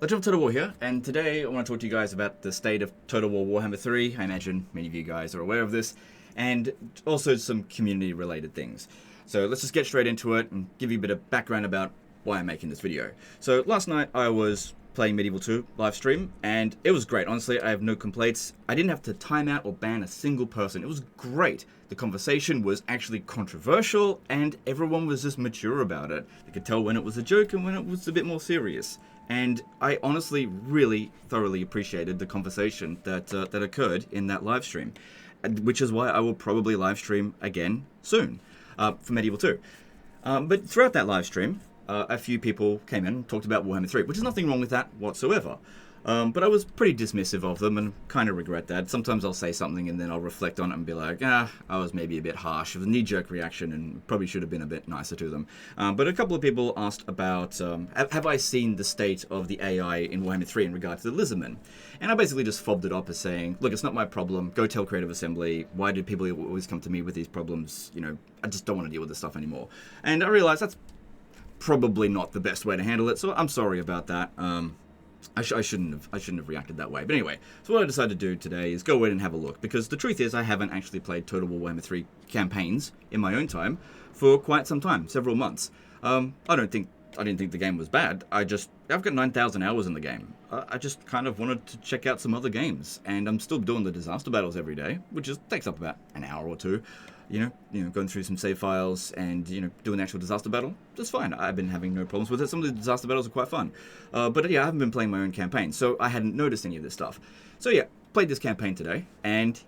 Legend of Total War here, and today I want to talk to you guys about the state of Total War Warhammer 3. I imagine many of you guys are aware of this, and also some community-related things. So let's just get straight into it and give you a bit of background about why I'm making this video. So last night I was playing Medieval 2 live stream, and it was great. Honestly, I have no complaints. I didn't have to time out or ban a single person. It was great. The conversation was actually controversial, and everyone was just mature about it. You could tell when it was a joke and when it was a bit more serious. And I honestly really thoroughly appreciated the conversation that occurred in that live stream, which is why I will probably live stream again soon for Medieval 2. But throughout that live stream, a few people came in and talked about Warhammer 3, which is nothing wrong with that whatsoever. But I was pretty dismissive of them and kind of regret that. Sometimes I'll say something and then I'll reflect on it and be like, I was maybe a bit harsh. It was a knee-jerk reaction and probably should have been a bit nicer to them. But a couple of people asked about, have I seen the state of the AI in Warhammer 3 in regard to the Lizardmen? And I basically just fobbed it up as saying, look, it's not my problem. Go tell Creative Assembly. Why do people always come to me with these problems? You know, I just don't want to deal with this stuff anymore. And I realized that's probably not the best way to handle it, so I'm sorry about that. I shouldn't have reacted that way. But anyway, so what I decided to do today is go in and have a look, because the truth is I haven't actually played Total War Warhammer 3 campaigns in my own time for quite some time, several months. I didn't think the game was bad. I've got 9,000 hours in the game. I just kind of wanted to check out some other games, and I'm still doing the disaster battles every day, which takes up about an hour or two. You know, going through some save files and, doing the actual disaster battle. That's fine. I've been having no problems with it. Some of the disaster battles are quite fun. But yeah, I haven't been playing my own campaign, so I hadn't noticed any of this stuff. So yeah, played this campaign today, and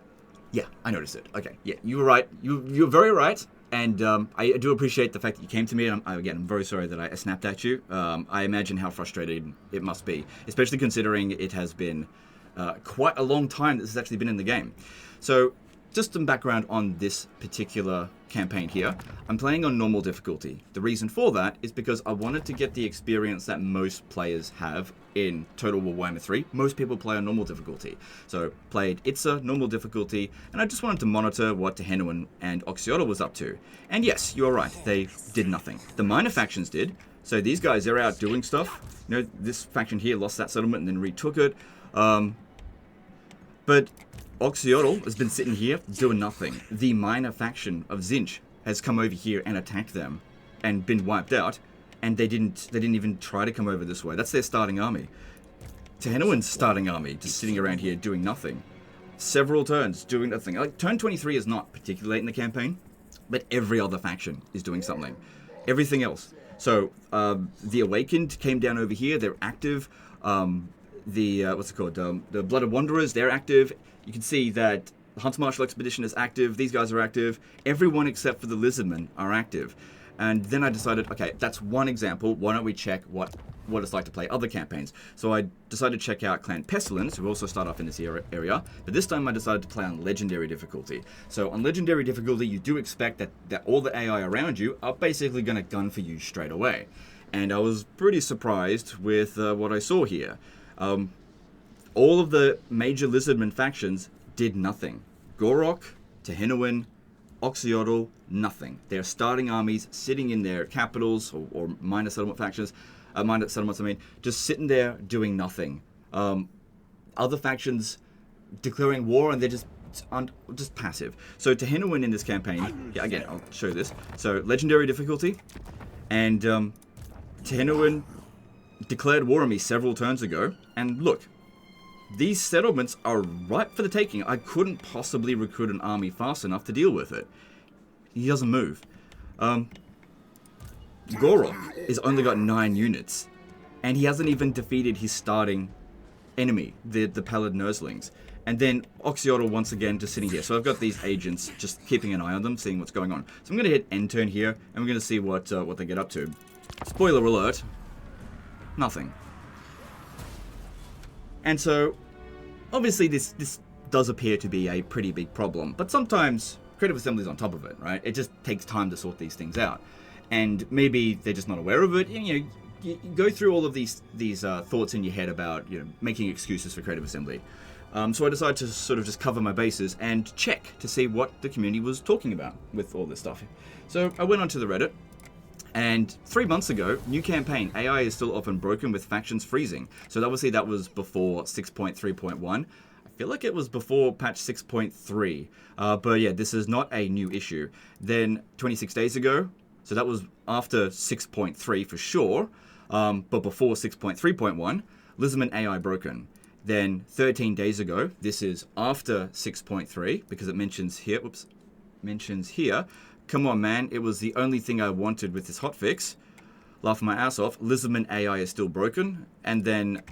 yeah, I noticed it. Okay, yeah, you were right. You're very right, and I do appreciate the fact that you came to me, and I'm very sorry that I snapped at you. I imagine how frustrating it must be, especially considering it has been quite a long time that this has actually been in the game. So, just some background on this particular campaign here. I'm playing on normal difficulty. The reason for that is because I wanted to get the experience that most players have in Total War Warhammer 3. Most people play on normal difficulty. So played Itza, normal difficulty, and I just wanted to monitor what Tehenna and Oxyotl was up to. And yes, you're right, they did nothing. The minor factions did. So these guys, they're out doing stuff. This faction here lost that settlement and then retook it. But Oxyotl has been sitting here doing nothing. The minor faction of Tzeentch has come over here and attacked them and been wiped out, and they didn't even try to come over this way. That's their starting army. Tehenna's starting army just sitting around here doing nothing. Several turns doing nothing. Like, turn 23 is not particularly late in the campaign, but every other faction is doing something. Everything else. So the Awakened came down over here. They're active. The Blooded Wanderers, they're active. You can see that the Hunter Marshal Expedition is active. These guys are active. Everyone except for the Lizardmen are active. And then I decided, okay, that's one example. Why don't we check what it's like to play other campaigns? So I decided to check out Clan Pestilence, who also start off in this area. But this time I decided to play on Legendary difficulty. So on Legendary difficulty, you do expect that all the AI around you are basically going to gun for you straight away. And I was pretty surprised with what I saw here. All of the major Lizardmen factions did nothing. Gorok, Tehenna, Oxyotl, nothing. They're starting armies sitting in their capitals or minor settlement factions, just sitting there doing nothing. Other factions declaring war, and they're just passive. So Tehenna in this campaign, yeah, again, I'll show you this. So Legendary difficulty, and Tehenna declared war on me several turns ago, and look, these settlements are ripe for the taking. I couldn't possibly recruit an army fast enough to deal with it. He doesn't move. Gorok has only got 9 units, and he hasn't even defeated his starting enemy, the Pallid Nurslings. And then Oxyotl once again just sitting here. So I've got these agents just keeping an eye on them, seeing what's going on. So I'm going to hit end turn here, and we're going to see what they get up to. Spoiler alert, nothing. And so, obviously this does appear to be a pretty big problem, but sometimes Creative Assembly's on top of it, right? It just takes time to sort these things out. And maybe they're just not aware of it. You go through all of these thoughts in your head about, making excuses for Creative Assembly. So I decided to sort of just cover my bases and check to see what the community was talking about with all this stuff. So I went onto the Reddit, And 3 months ago, new campaign, AI is still often broken with factions freezing. So obviously that was before 6.3.1. I feel like it was before patch 6.3. But yeah, this is not a new issue. Then 26 days ago, so that was after 6.3 for sure, but before 6.3.1, Lizardmen AI broken. Then 13 days ago, this is after 6.3, because it mentions here, come on man, it was the only thing I wanted with this hotfix. Laughing my ass off, Lizardmen AI is still broken. And then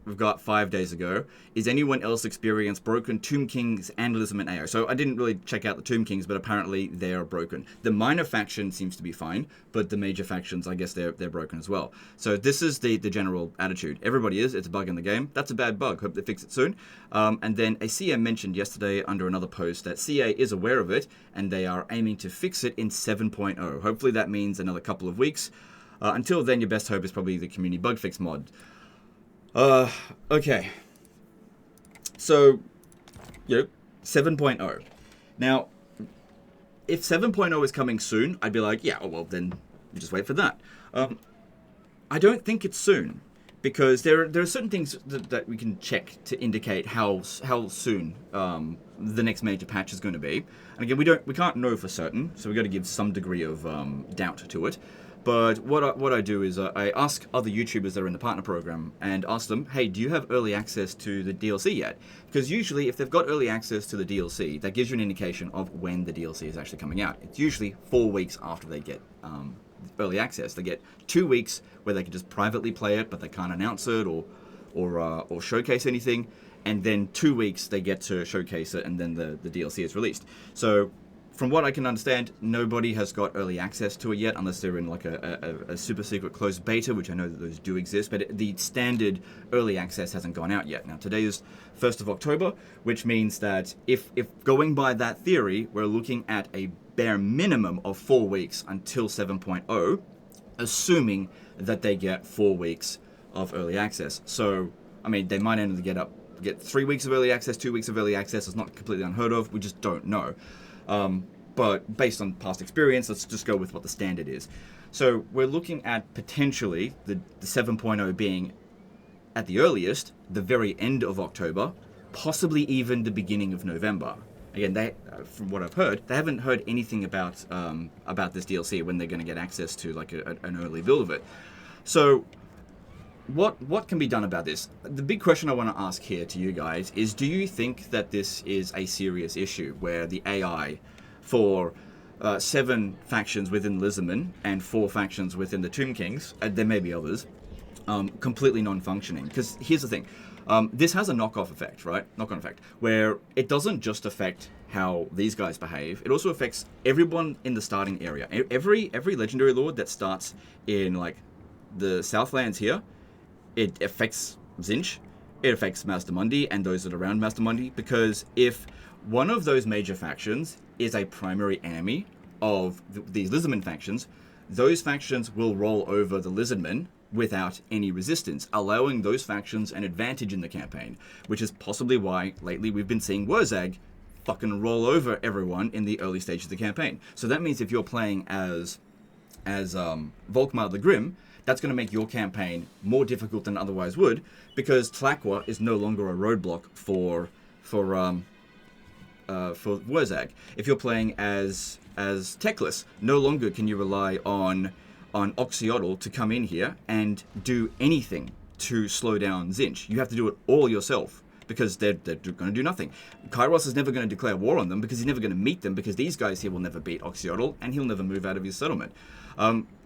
we've got 5 days ago, is anyone else experienced broken Tomb Kings and Lizardmen AI? So I didn't really check out the Tomb Kings, but apparently they are broken. The minor faction seems to be fine, but the major factions, I guess they're broken as well. So this is the general attitude. Everybody is, it's a bug in the game. That's a bad bug, hope they fix it soon. And then a CA mentioned yesterday under another post that CA is aware of it, and they are aiming to fix it in 7.0. Hopefully that means another couple of weeks. Until then, your best hope is probably the community bug fix mod. Okay. So, 7.0. Now, if 7.0 is coming soon, I'd be like, yeah, well, then you just wait for that. I don't think it's soon, because there are certain things that we can check to indicate how soon the next major patch is going to be. And again, we can't know for certain, so we've got to give some degree of doubt to it. But what I do is I ask other YouTubers that are in the partner program and ask them, hey, do you have early access to the DLC yet? Because usually if they've got early access to the DLC, that gives you an indication of when the DLC is actually coming out. It's usually 4 weeks after they get early access. They get 2 weeks where they can just privately play it, but they can't announce it or showcase anything. And then 2 weeks they get to showcase it, and then the DLC is released. So from what I can understand, nobody has got early access to it yet, unless they're in like a super secret closed beta, which I know that those do exist, but the standard early access hasn't gone out yet. Now, today is 1st of October, which means that if going by that theory, we're looking at a bare minimum of 4 weeks until 7.0, assuming that they get 4 weeks of early access. So, I mean, they might only get 3 weeks of early access, 2 weeks of early access. It's not completely unheard of. We just don't know. But based on past experience, let's just go with what the standard is. So we're looking at potentially the 7.0 being at the earliest, the very end of October, possibly even the beginning of November. Again, from what I've heard, they haven't heard anything about this DLC, when they're going to get access to like an early build of it. So what can be done about this? The big question I want to ask here to you guys is, do you think that this is a serious issue where the AI for 7 factions within Lizardmen and 4 factions within the Tomb Kings, and there may be others, completely non-functioning? Because here's the thing, this has a knock-on effect, where it doesn't just affect how these guys behave, it also affects everyone in the starting area. Every legendary lord that starts in like the Southlands here, it affects Tzeentch, it affects Mastermundi and those that are around Mastermundi, because if one of those major factions is a primary enemy of these Lizardmen factions, those factions will roll over the Lizardmen without any resistance, allowing those factions an advantage in the campaign, which is possibly why lately we've been seeing Wurzag fucking roll over everyone in the early stages of the campaign. So that means if you're playing as Volkmar the Grim, that's going to make your campaign more difficult than it otherwise would, because Tlaqua is no longer a roadblock for Wurzag. If you're playing as Teclis, no longer can you rely on Oxyotl to come in here and do anything to slow down Tzeentch. You have to do it all yourself, because they're going to do nothing. Kairos is never going to declare war on them, because he's never going to meet them, because these guys here will never beat Oxyotl, and he'll never move out of his settlement.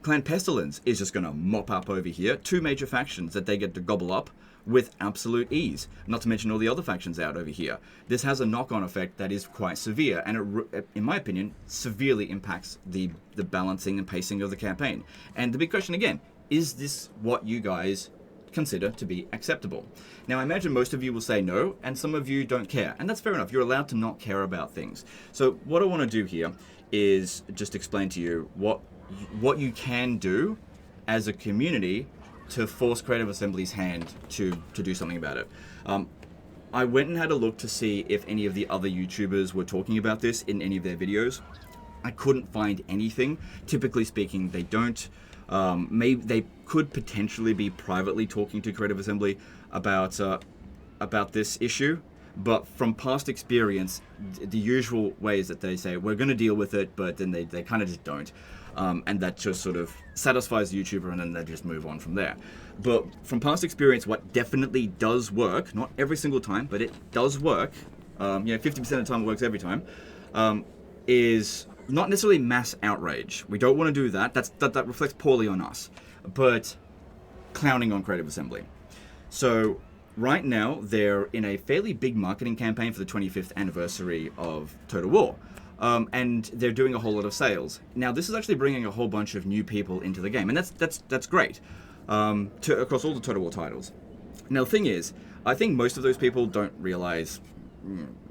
Clan Pestilence is just going to mop up over here 2 major factions that they get to gobble up with absolute ease, not to mention all the other factions out over here. This has a knock-on effect that is quite severe, and it, in my opinion, severely impacts the balancing and pacing of the campaign. And the big question again, is this what you guys consider to be acceptable? Now, I imagine most of you will say no, and some of you don't care, and that's fair enough. You're allowed to not care about things. So what I want to do here is just explain to you what you can do as a community to force Creative Assembly's hand to do something about it. I went and had a look to see if any of the other YouTubers were talking about this in any of their videos. I couldn't find anything. Typically speaking, they don't. Maybe they could potentially be privately talking to Creative Assembly about this issue. But from past experience, the usual ways that they say, we're going to deal with it, but then they kind of just don't. And that just sort of satisfies the YouTuber, and then they just move on from there. But from past experience, what definitely does work, not every single time, but it does work, 50% of the time it works every time, is not necessarily mass outrage. We don't want to do that. That reflects poorly on us. But clowning on Creative Assembly. So right now, they're in a fairly big marketing campaign for the 25th anniversary of Total War. And they're doing a whole lot of sales. Now, this is actually bringing a whole bunch of new people into the game, and that's great, across all the Total War titles. Now, the thing is, I think most of those people don't realize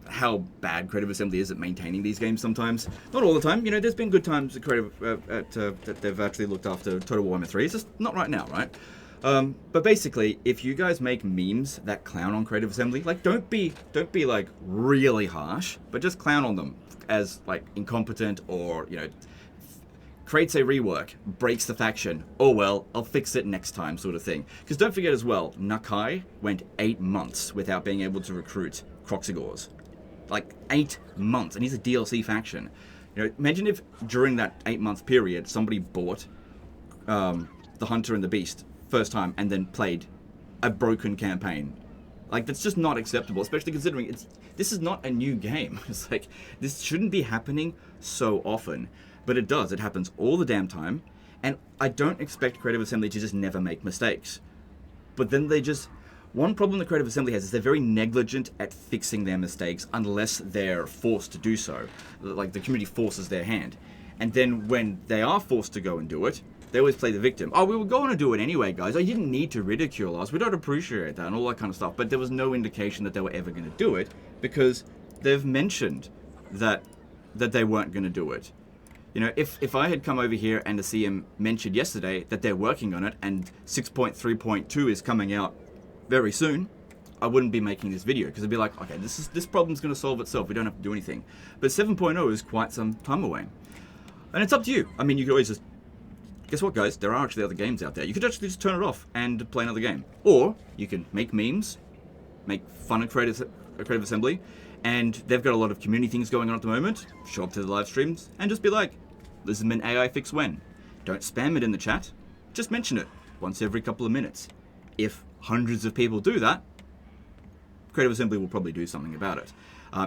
how bad Creative Assembly is at maintaining these games sometimes. Not all the time. There's been good times at that they've actually looked after Total War Warhammer 3. It's just not right now, right? But basically, if you guys make memes that clown on Creative Assembly, like don't be like really harsh, but just clown on them as like incompetent, or creates a rework, breaks the faction. Oh well, I'll fix it next time, sort of thing. Because don't forget as well, Nakai went 8 months without being able to recruit Croxigors. Like 8 months, and he's a DLC faction. Imagine if during that 8-month period somebody bought the Hunter and the Beast first time and then played a broken campaign. Like, that's just not acceptable, especially considering this is not a new game. It's like, this shouldn't be happening so often, but it does. It happens all the damn time, and I don't expect Creative Assembly to just never make mistakes. But then one problem the Creative Assembly has is they're very negligent at fixing their mistakes unless they're forced to do so. Like, the community forces their hand. And then when they are forced to go and do it, they always play the victim. Oh, we were going to do it anyway, guys. You didn't need to ridicule us. We don't appreciate that and all that kind of stuff. But there was no indication that they were ever going to do it because they've mentioned that they weren't going to do it. If I had come over here and the CM mentioned yesterday that they're working on it and 6.3.2 is coming out very soon, I wouldn't be making this video because it'd be like, okay, this problem's going to solve itself. We don't have to do anything. But 7.0 is quite some time away. And it's up to you. I mean, you could always just... Guess what, guys? There are actually other games out there. You could actually just turn it off and play another game. Or you can make memes, make fun of Creative Assembly, and they've got a lot of community things going on at the moment. Show up to the live streams and just be like, Lizardmen AI fix when. Don't spam it in the chat. Just mention it once every couple of minutes. If hundreds of people do that, Creative Assembly will probably do something about it.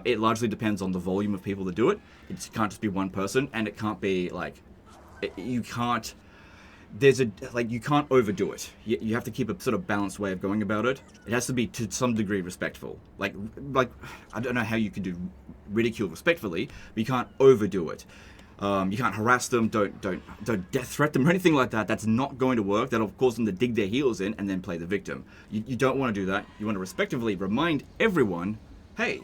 It largely depends on the volume of people that do it. It can't just be one person, and it can't be like... You can't overdo it. You have to keep a sort of balanced way of going about it. It has to be to some degree respectful. Like I don't know how you can do ridicule respectfully, but you can't overdo it. You can't harass them, don't death threat them or anything like that. That's not going to work. That'll cause them to dig their heels in and then play the victim. You don't want to do that. You want to respectively remind everyone, hey,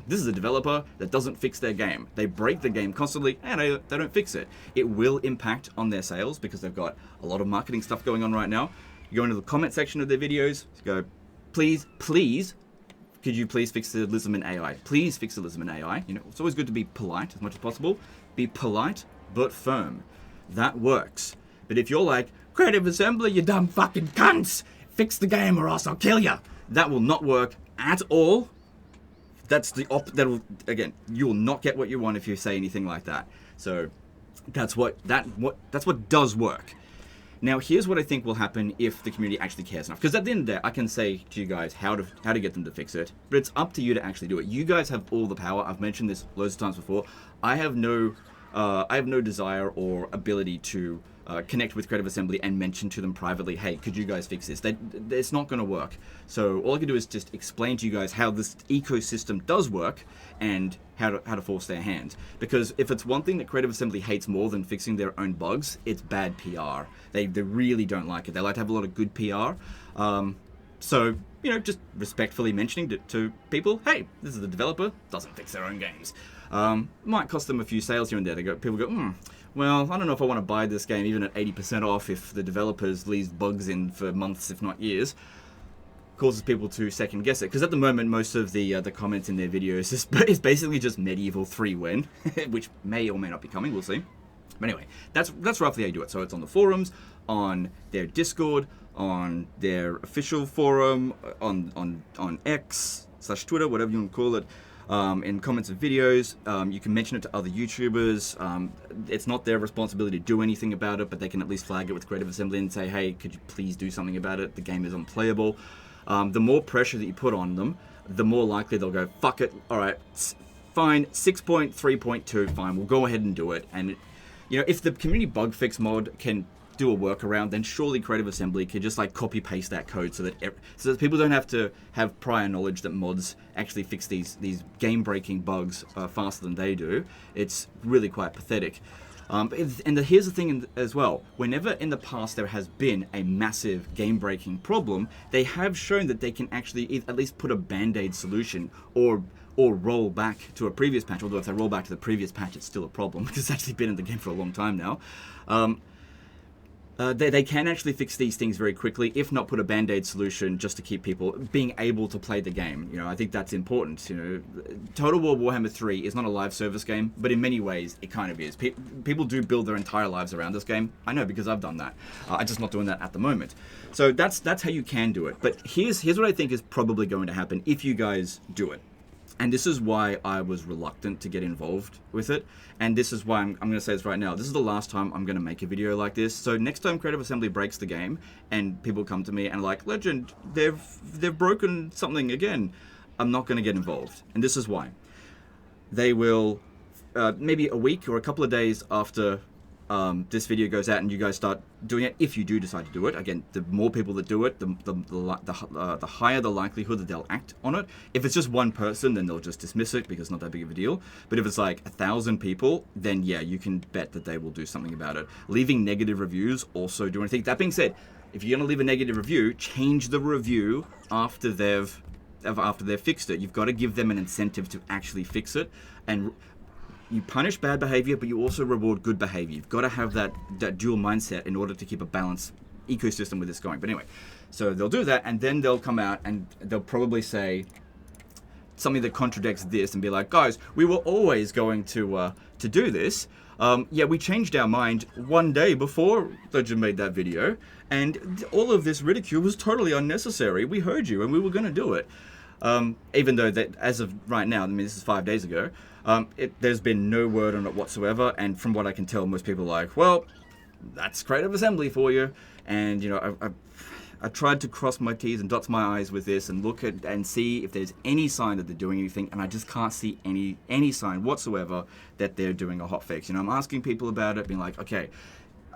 this is a developer that doesn't fix their game. They break the game constantly and they don't fix it. It will impact on their sales because they've got a lot of marketing stuff going on right now. You go into the comment section of their videos, go, please, could you please fix the Lizardmen AI? Please fix the Lizardmen AI. It's always good to be polite as much as possible. Be polite but firm. That works. But if you're like, Creative Assembly, you dumb fucking cunts, fix the game or else I'll kill you. That will not work at all. That's again, you will not get what you want if you say anything like that. So that's what does work. Now, here's what I think will happen if the community actually cares enough. Because at the end of the day, I can say to you guys how to get them to fix it, but it's up to you to actually do it. You guys have all the power. I've mentioned this loads of times before. I have no desire or ability to connect with Creative Assembly and mention to them privately, hey, could you guys fix this? It's not going to work. So all I can do is just explain to you guys how this ecosystem does work and how to force their hand. Because if it's one thing that Creative Assembly hates more than fixing their own bugs, it's bad PR. They really don't like it. They like to have a lot of good PR. So, just respectfully mentioning to people, hey, this is the developer, doesn't fix their own games. Might cost them a few sales here and there. People go, well, I don't know if I want to buy this game even at 80% off if the developers leave bugs in for months, if not years. Causes people to second guess it. Because at the moment, most of the comments in their videos is basically just Medieval 3 win, which may or may not be coming, we'll see. But anyway, that's roughly how you do it. So it's on the forums, on their Discord, on their official forum, on X/Twitter, whatever you want to call it, in comments of videos. You can mention it to other YouTubers. It's not their responsibility to do anything about it, but they can at least flag it with Creative Assembly and say, hey, could you please do something about it? The game is unplayable. The more pressure that you put on them, the more likely they'll go, fuck it, all right, fine, 6.3.2, fine, we'll go ahead and do it. And, if the community bug fix mod can do a workaround, then surely Creative Assembly could just like copy paste that code so that people don't have to have prior knowledge that mods actually fix these game breaking bugs faster than they do. It's really quite pathetic. And here's the thing as well. Whenever in the past there has been a massive game-breaking problem, they have shown that they can actually at least put a band-aid solution or roll back to a previous patch. Although if they roll back to the previous patch, it's still a problem because it's actually been in the game for a long time now. They can actually fix these things very quickly, if not put a band-aid solution just to keep people being able to play the game. I think that's important. Total War Warhammer 3 is not a live service game, but in many ways it kind of is. People do build their entire lives around this game. I know because I've done that. I'm just not doing that at the moment. So that's how you can do it. But here's what I think is probably going to happen if you guys do it. And this is why I was reluctant to get involved with it. And this is why I'm going to say this right now. This is the last time I'm going to make a video like this. So next time Creative Assembly breaks the game and people come to me and like, Legend, they've broken something again, I'm not going to get involved. And this is why. They will, maybe a week or a couple of days after this video goes out and you guys start doing it, if you do decide to do it. Again, the more people that do it, the higher the likelihood that they'll act on it. If it's just one person, then they'll just dismiss it because it's not that big of a deal. But if it's like 1,000 people, then yeah, you can bet that they will do something about it. Leaving negative reviews also do anything. That being said, if you're going to leave a negative review, change the review after they've fixed it. You've got to give them an incentive to actually fix it. And you punish bad behavior, but you also reward good behavior. You've got to have that dual mindset in order to keep a balanced ecosystem with this going. But anyway, so they'll do that, and then they'll come out and they'll probably say something that contradicts this and be like, guys, we were always going to do this. Yeah, we changed our mind one day before Legend made that video, and all of this ridicule was totally unnecessary. We heard you, and we were going to do it. Even though that, as of right now, I mean, this is 5 days ago, there's been no word on it whatsoever, and from what I can tell, most people are like, well, that's Creative Assembly for you. And I tried to cross my T's and dots my I's with this and look at and see if there's any sign that they're doing anything, and I just can't see any sign whatsoever that they're doing a hotfix. I'm asking people about it, being like, okay,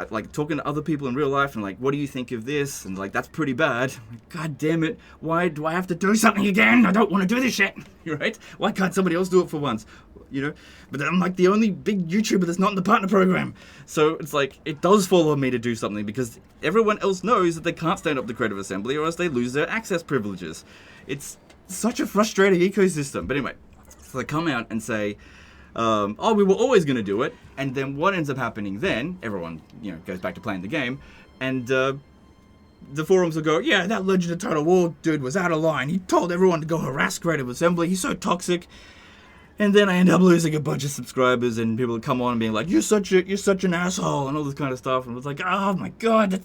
like talking to other people in real life and like, what do you think of this? And like, that's pretty bad. God damn it, why do I have to do something again? I don't want to do this shit, right? Why can't somebody else do it for once? But I'm like the only big YouTuber that's not in the partner program. So it's like, it does fall on me to do something because everyone else knows that they can't stand up to Creative Assembly or else they lose their access privileges. It's such a frustrating ecosystem. But anyway, so they come out and say, oh, we were always going to do it. And then what ends up happening then, everyone, goes back to playing the game, and the forums will go, yeah, that Legend of Total War dude was out of line. He told everyone to go harass Creative Assembly. He's so toxic. And then I end up losing a bunch of subscribers, and people come on and being like, you're such an asshole, and all this kind of stuff. And it's like, oh my god,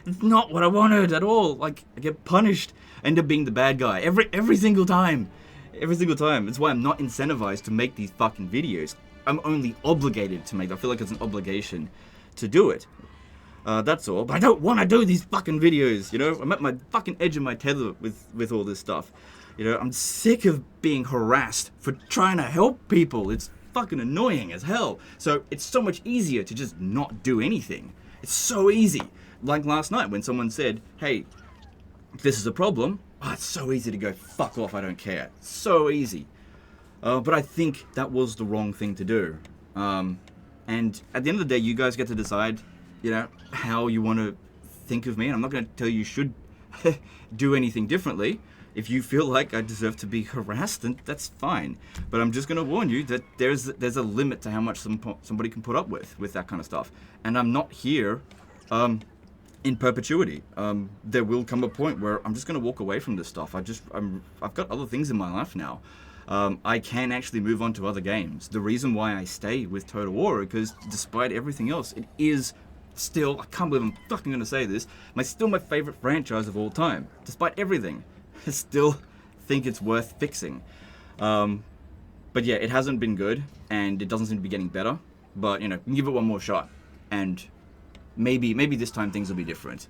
that's not what I wanted at all. Like, I get punished, end up being the bad guy every single time. Every single time. It's why I'm not incentivized to make these fucking videos. I'm only obligated to make them. I feel like it's an obligation to do it. That's all. But I don't want to do these fucking videos, I'm at my fucking edge of my tether with all this stuff. I'm sick of being harassed for trying to help people. It's fucking annoying as hell. So it's so much easier to just not do anything. It's so easy. Like last night when someone said, hey, this is a problem. Oh, it's so easy to go, fuck off, I don't care. So easy. But I think that was the wrong thing to do. And at the end of the day, you guys get to decide, how you want to think of me. And I'm not going to tell you should do anything differently. If you feel like I deserve to be harassed, then that's fine. But I'm just going to warn you that there's a limit to how much somebody can put up with that kind of stuff. And I'm not here in perpetuity. There will come a point where I'm just going to walk away from this stuff. I've got other things in my life now. I can actually move on to other games. The reason why I stay with Total War is because despite everything else, it is still, I can't believe I'm fucking gonna say this, still my favorite franchise of all time, despite everything. I still think it's worth fixing. But yeah, it hasn't been good, and it doesn't seem to be getting better. But you know, give it one more shot, and maybe this time things will be different.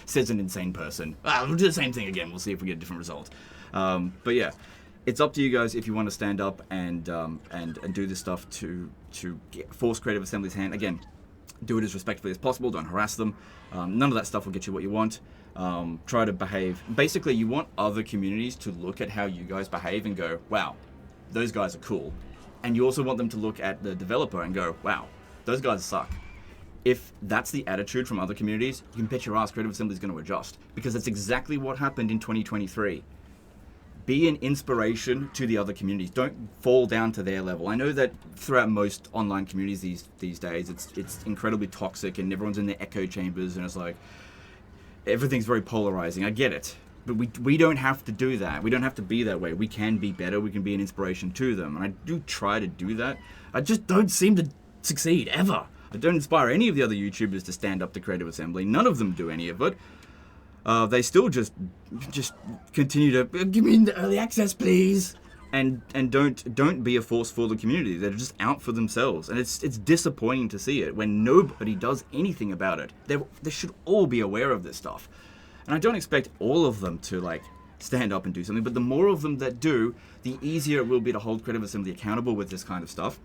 Says an insane person. We'll do the same thing again. We'll see if we get a different result. But yeah, it's up to you guys if you want to stand up and do this stuff to force Creative Assembly's hand. Again, do it as respectfully as possible. Don't harass them. None of that stuff will get you what you want. Try to behave. Basically, you want other communities to look at how you guys behave and go, wow, those guys are cool. And you also want them to look at the developer and go, wow, those guys suck. If that's the attitude from other communities, you can bet your ass Creative Assembly is going to adjust, because that's exactly what happened in 2023. Be an inspiration to the other communities. Don't fall down to their level. I know that throughout most online communities these days, it's incredibly toxic and everyone's in their echo chambers and it's like, everything's very polarizing. I get it. But we don't have to do that. We don't have to be that way. We can be better. We can be an inspiration to them. And I do try to do that. I just don't seem to succeed, ever. I don't inspire any of the other YouTubers to stand up to Creative Assembly. None of them do any of it. They still just continue to give me the early access, please, and don't be a force for the community. They're just out for themselves, and it's disappointing to see it when nobody does anything about it. They should all be aware of this stuff, and I don't expect all of them to like stand up and do something. But the more of them that do, the easier it will be to hold Creative Assembly accountable with this kind of stuff,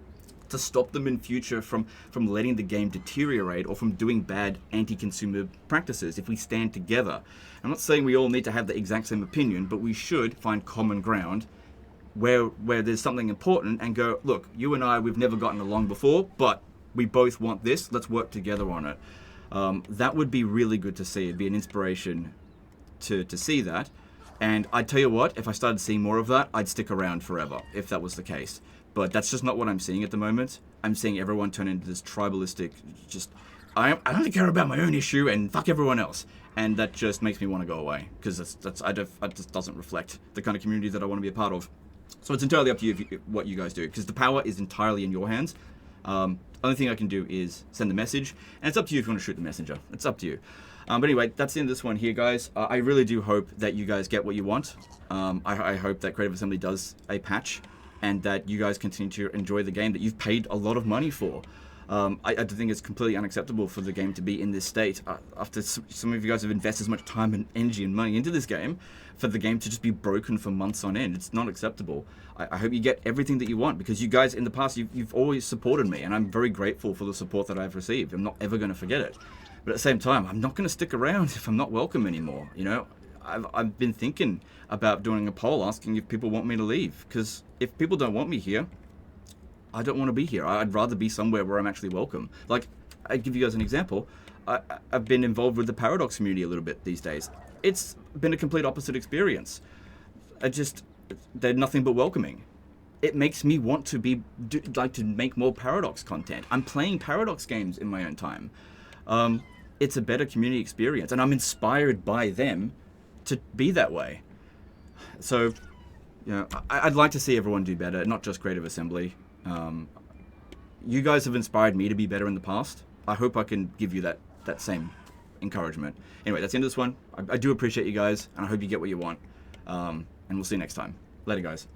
to stop them in future from letting the game deteriorate or from doing bad anti-consumer practices if we stand together. I'm not saying we all need to have the exact same opinion, but we should find common ground where there's something important and go, look, you and I, we've never gotten along before, but we both want this, let's work together on it. That would be really good to see. It'd be an inspiration to see that. And I'd tell you what, if I started seeing more of that, I'd stick around forever if that was the case. But that's just not what I'm seeing at the moment. I'm seeing everyone turn into this tribalistic, just, I only care about my own issue and fuck everyone else. And that just makes me want to go away, because it just doesn't reflect the kind of community that I want to be a part of. So it's entirely up to you what you guys do, because the power is entirely in your hands. Only thing I can do is send the message, and it's up to you if you want to shoot the messenger. It's up to you. But anyway, that's the end of this one here, guys. I really do hope that you guys get what you want. I hope that Creative Assembly does a patch, and that you guys continue to enjoy the game that you've paid a lot of money for. I think it's completely unacceptable for the game to be in this state. After some of you guys have invested as much time and energy and money into this game, for the game to just be broken for months on end, it's not acceptable. I hope you get everything that you want, because you guys in the past, you've always supported me, and I'm very grateful for the support that I've received. I'm not ever going to forget it. But at the same time, I'm not going to stick around if I'm not welcome anymore. You know, I've been thinking about doing a poll asking if people want me to leave, because if people don't want me here, I don't want to be here. I'd rather be somewhere where I'm actually welcome. Like, I'd give you guys an example. I've been involved with the Paradox community a little bit these days. It's been a complete opposite experience. They're nothing but welcoming. It makes me want to like to make more Paradox content. I'm playing Paradox games in my own time. It's a better community experience, and I'm inspired by them to be that way. So, you know, I'd like to see everyone do better, not just Creative Assembly. You guys have inspired me to be better in the past. I hope I can give you that same encouragement. Anyway, that's the end of this one. I do appreciate you guys, and I hope you get what you want. And we'll see you next time. Later, guys.